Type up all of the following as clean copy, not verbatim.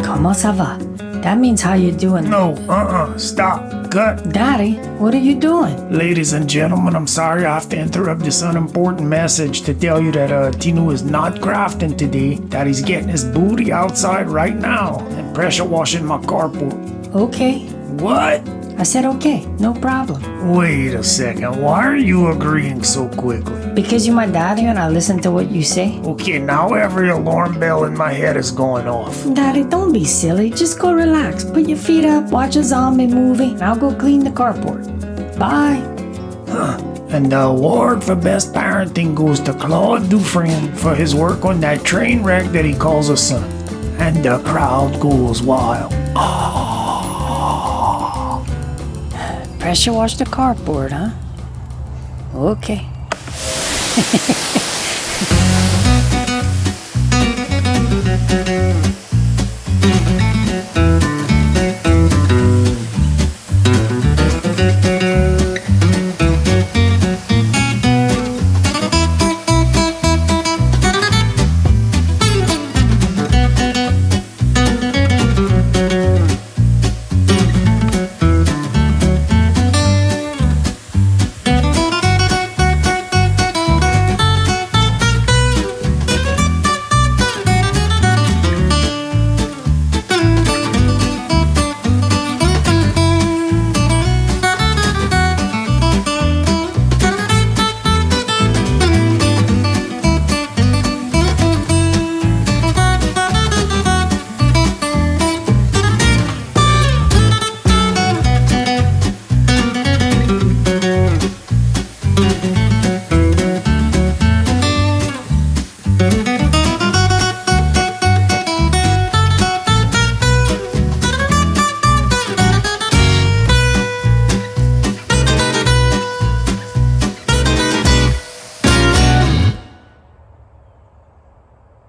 Comment ça va? That means how you doing? No, stop, cut. Daddy, what are you doing? Ladies and gentlemen, I'm sorry I have to interrupt this unimportant message to tell you that Tinu is not crafting today, that he's getting his booty outside right now and pressure washing my carport. Okay. What? I said okay, no problem. Wait a second, why are you agreeing so quickly? Because you're my daddy and I listen to what you say. Okay, now every alarm bell in my head is going off. Daddy, don't be silly. Just go relax. Put your feet up, watch a zombie movie, and I'll go clean the carport. Bye. And the award for best parenting goes to Claude Dufresne for his work on that train wreck that he calls a son. And the crowd goes wild. Pressure wash the carport, huh? Okay.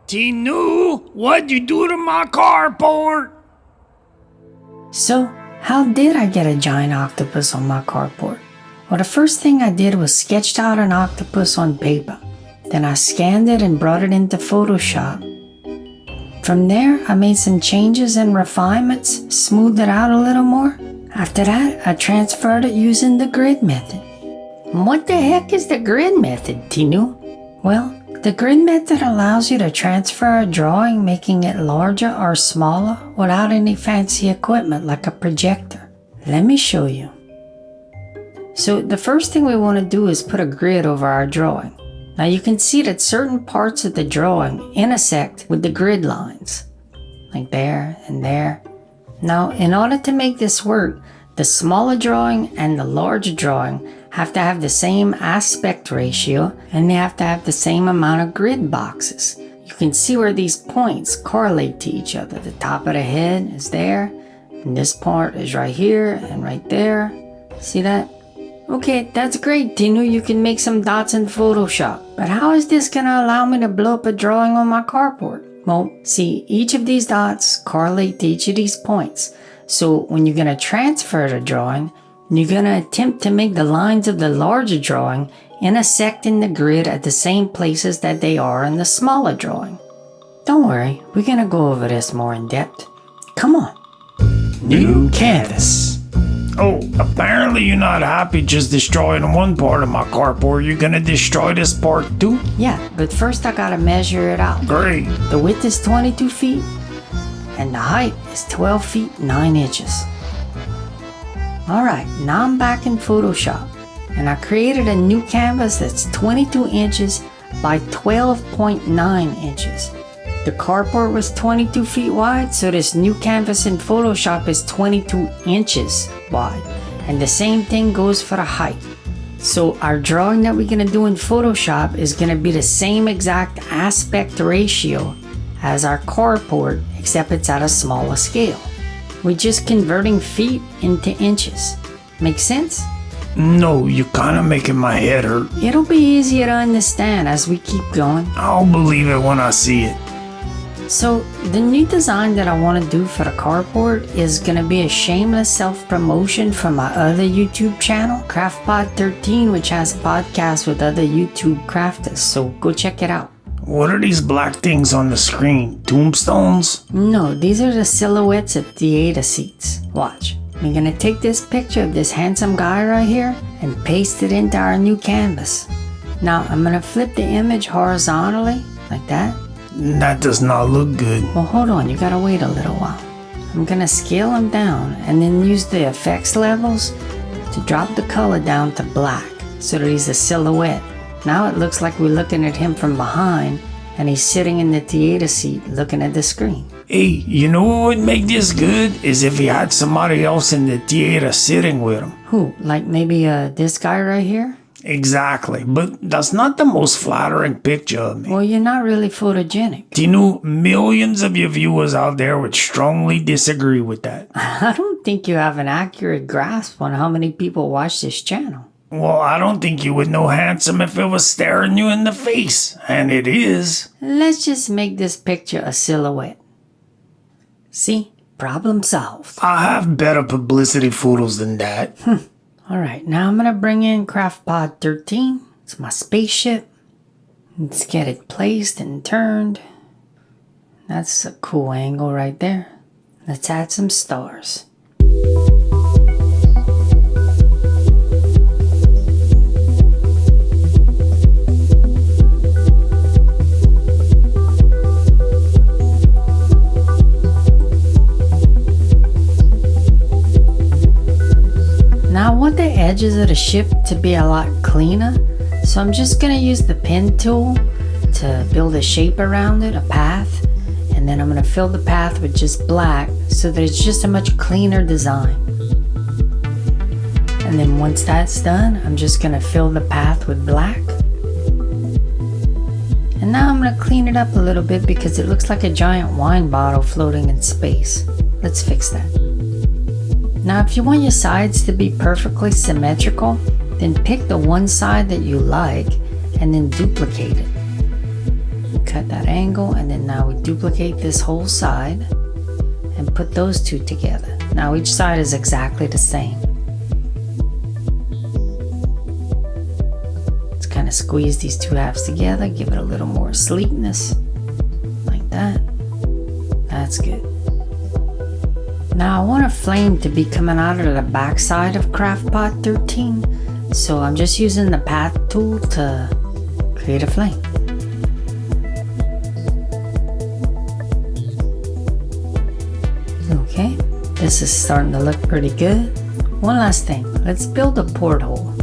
Tinu, what'd you do to my carport? So, how did I get a giant octopus on my carport? Well, the first thing I did was sketched out an octopus on paper. Then I scanned it and brought it into Photoshop. From there, I made some changes and refinements, smoothed it out a little more. After that, I transferred it using the grid method. What the heck is the grid method, Tinu? Well, the grid method allows you to transfer a drawing, making it larger or smaller without any fancy equipment like a projector. Let me show you. So the first thing we want to do is put a grid over our drawing. Now you can see that certain parts of the drawing intersect with the grid lines, like there and there. Now, in order to make this work, the smaller drawing and the larger drawing have to have the same aspect ratio and they have to have the same amount of grid boxes. You can see where these points correlate to each other. The top of the head is there, and this part is right here and right there. See that? Okay, that's great, Tinu. You can make some dots in Photoshop. But how is this gonna allow me to blow up a drawing on my carport? Well, see, each of these dots correlate to each of these points. So when you're gonna transfer the drawing, you're gonna attempt to make the lines of the larger drawing intersect in the grid at the same places that they are in the smaller drawing. Don't worry, we're gonna go over this more in depth. Come on. New canvas. Oh, apparently you're not happy just destroying one part of my carport. You're gonna destroy this part too? Yeah, but first I gotta measure it out. Great. The width is 22 feet and the height is 12 feet 9 inches. Alright, now I'm back in Photoshop and I created a new canvas that's 22 inches by 12.9 inches. The carport was 22 feet wide, so this new canvas in Photoshop is 22 inches wide. And the same thing goes for the height. So our drawing that we're going to do in Photoshop is going to be the same exact aspect ratio as our carport, except it's at a smaller scale. We're just converting feet into inches. Make sense? No, you're kinda making my head hurt. It'll be easier to understand as we keep going. I'll believe it when I see it. So the new design that I want to do for the carport is going to be a shameless self-promotion for my other YouTube channel, CraftPod13, which has podcasts with other YouTube crafters, so go check it out. What are these black things on the screen? Tombstones? No, these are the silhouettes of theater seats. Watch. I'm gonna take this picture of this handsome guy right here and paste it into our new canvas. Now I'm gonna flip the image horizontally, like that. That does not look good. Well, hold on, you gotta wait a little while. I'm gonna scale him down and then use the effects levels to drop the color down to black so that he's a silhouette. Now it looks like we're looking at him from behind and he's sitting in the theater seat looking at the screen. Hey, you know what would make this good? Is if he had somebody else in the theater sitting with him. Who? Like maybe this guy right here? Exactly, but that's not the most flattering picture of me. Well, you're not really photogenic. Do you know millions of your viewers out there would strongly disagree with that? I don't think you have an accurate grasp on how many people watch this channel. Well, I don't think you would know handsome if it was staring you in the face, and it is. Let's just make this picture a silhouette. See? Problem solved. I have better publicity photos than that. Alright, now I'm gonna bring in CraftPod 13. It's my spaceship. Let's get it placed and turned. That's a cool angle right there. Let's add some stars. Now I want the edges of the ship to be a lot cleaner, so I'm just going to use the pen tool to build a shape around it, a path, and then I'm going to fill the path with just black so that it's just a much cleaner design. And then once that's done, I'm just going to fill the path with black. And now I'm going to clean it up a little bit because it looks like a giant wine bottle floating in space. Let's fix that. Now if you want your sides to be perfectly symmetrical, then pick the one side that you like and then duplicate it. Cut that angle and then now we duplicate this whole side and put those two together. Now each side is exactly the same. Let's kind of squeeze these two halves together, give it a little more sleekness, like that. That's good. Now I want a flame to be coming out of the back side of CraftPod 13, so I'm just using the path tool to create a flame. Okay, this is starting to look pretty good. One last thing, let's build a porthole.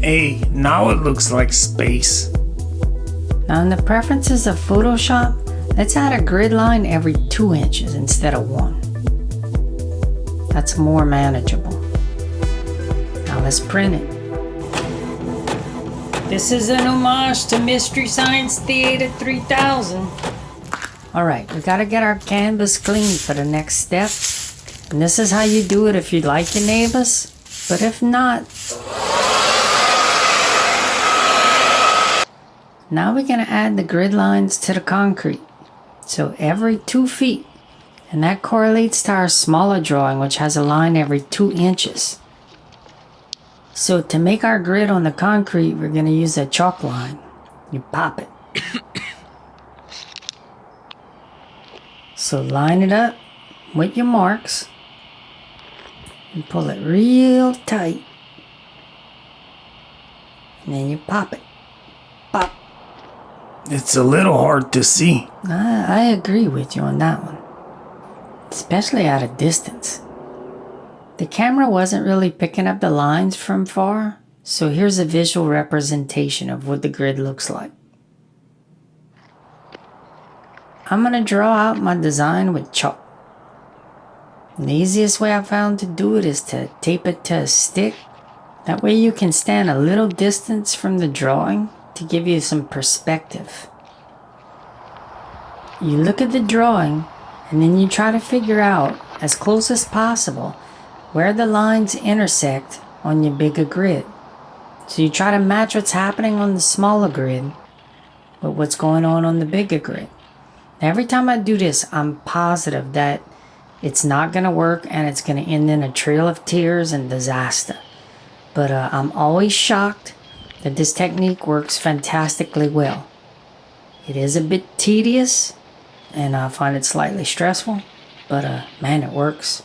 Hey, now it looks like space. Now in the preferences of Photoshop, let's add a grid line every 2 inches instead of 1. That's more manageable. Now let's print it. This is an homage to Mystery Science Theater 3000. Alright, we gotta get our canvas clean for the next step. And this is how you do it if you like your neighbors. But if not, now we're going to add the grid lines to the concrete. So every 2 feet. And that correlates to our smaller drawing, which has a line every 2 inches. So to make our grid on the concrete, we're going to use a chalk line. You pop it. So line it up with your marks. And pull it real tight. And then you pop it. Pop. It's a little hard to see. I agree with you on that one. Especially at a distance. The camera wasn't really picking up the lines from far, so here's a visual representation of what the grid looks like. I'm going to draw out my design with chalk. And the easiest way I found to do it is to tape it to a stick. That way you can stand a little distance from the drawing to give you some perspective. You look at the drawing and then you try to figure out as close as possible where the lines intersect on your bigger grid. So you try to match what's happening on the smaller grid with what's going on the bigger grid. Every time I do this, I'm positive that it's not going to work and it's going to end in a trail of tears and disaster. but I'm always shocked that this technique works fantastically well. It is a bit tedious, and I find it slightly stressful, but man, it works.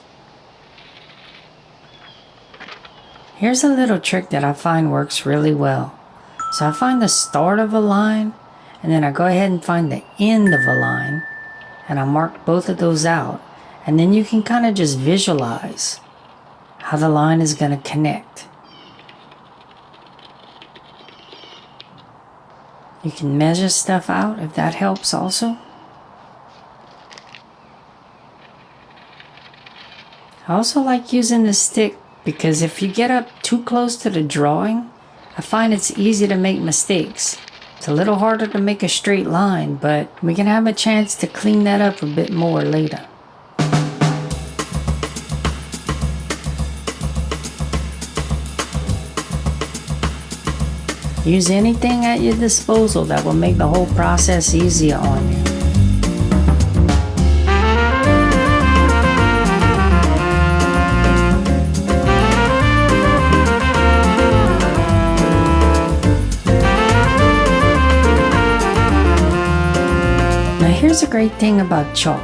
Here's a little trick that I find works really well. So I find the start of a line, and then I go ahead and find the end of a line, and I mark both of those out, and then you can kind of just visualize how the line is going to connect. You can measure stuff out if that helps also. I also like using the stick because if you get up too close to the drawing, I find it's easy to make mistakes. It's a little harder to make a straight line, but we can have a chance to clean that up a bit more later. Use anything at your disposal that will make the whole process easier on you. Now here's a great thing about chalk.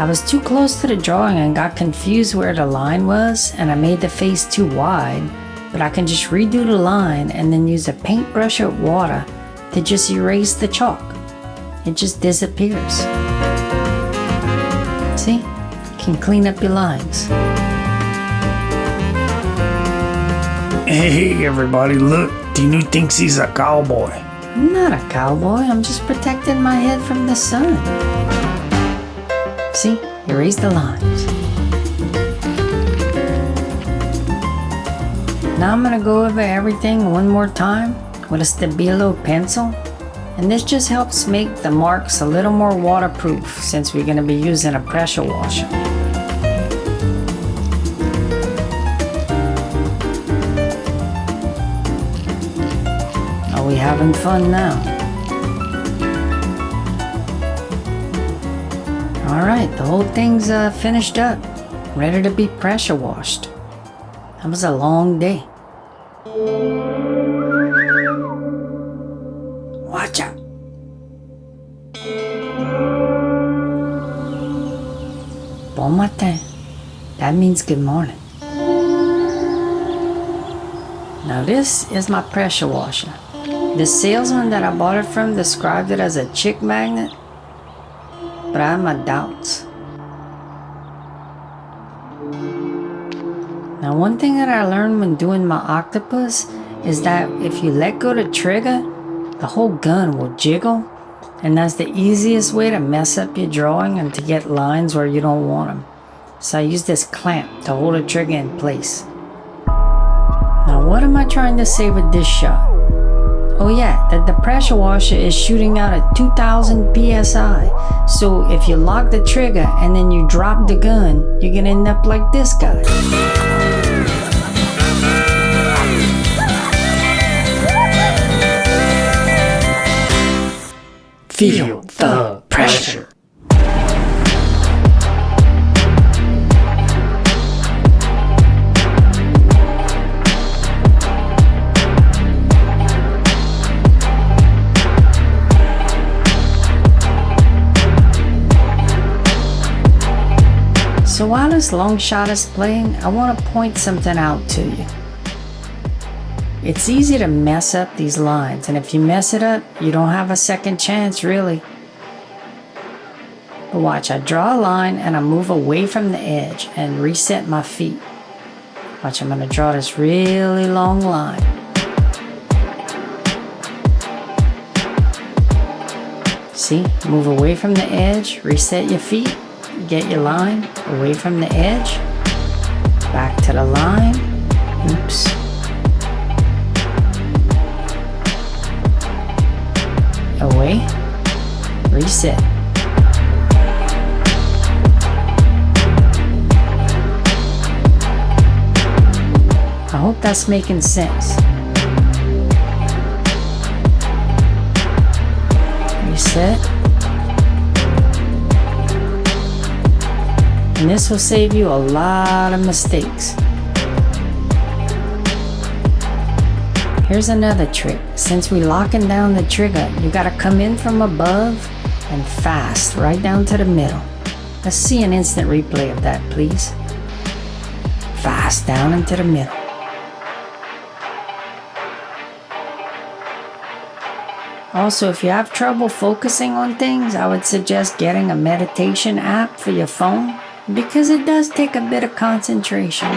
I was too close to the drawing and got confused where the line was, and I made the face too wide. But I can just redo the line and then use a paintbrush or water to just erase the chalk. It just disappears. See? You can clean up your lines. Hey everybody, look, Tinu thinks he's a cowboy. I'm not a cowboy, I'm just protecting my head from the sun. See? Erase the lines. Now I'm going to go over everything one more time with a Stabilo pencil, and this just helps make the marks a little more waterproof since we're going to be using a pressure washer. Are we having fun now? Alright, the whole thing's finished up, ready to be pressure washed. That was a long day. Watch out. Bon matin. That means good morning. Now this is my pressure washer. The salesman that I bought it from described it as a chick magnet, but I have my doubts. Now one thing that I learned when doing my octopus is that if you let go the trigger, the whole gun will jiggle, and that's the easiest way to mess up your drawing and to get lines where you don't want them. So I use this clamp to hold the trigger in place. Now what am I trying to say with this shot? Oh yeah, that the pressure washer is shooting out at 2000 psi. So if you lock the trigger and then you drop the gun, you're gonna end up like this guy. Feel the pressure. So while this long shot is playing, I want to point something out to you. It's easy to mess up these lines, and if you mess it up, you don't have a second chance, really. But watch, I draw a line and I move away from the edge and reset my feet. Watch, I'm going to draw this really long line. See, move away from the edge, reset your feet, get your line away from the edge, back to the line, oops. Away, reset. I hope that's making sense. Reset. And this will save you a lot of mistakes. Here's another trick. Since we locking down the trigger, you gotta come in from above and fast right down to the middle. Let's see an instant replay of that, please. Fast down into the middle. Also, if you have trouble focusing on things, I would suggest getting a meditation app for your phone because it does take a bit of concentration.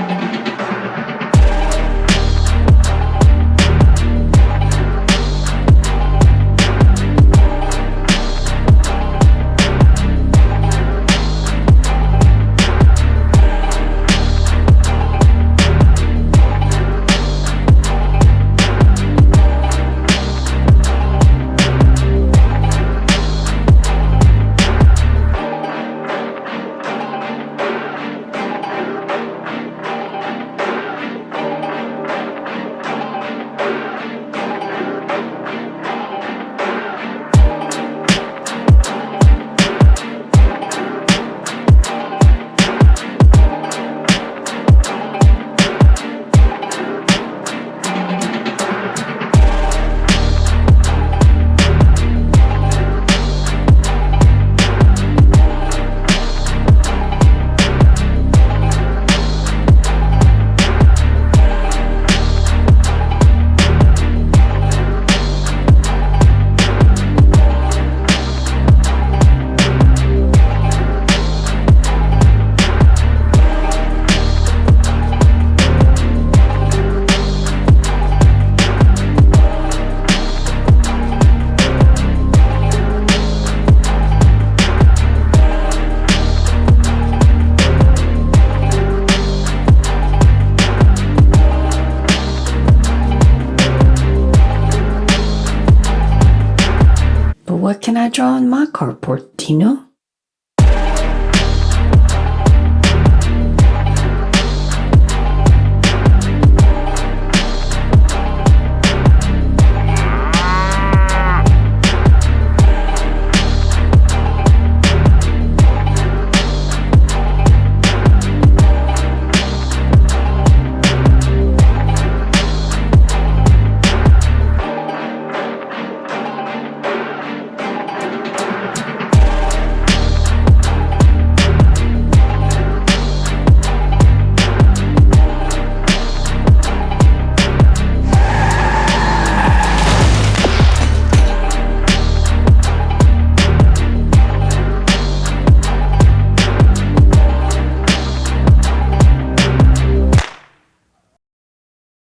What can I draw on my carport, Tino?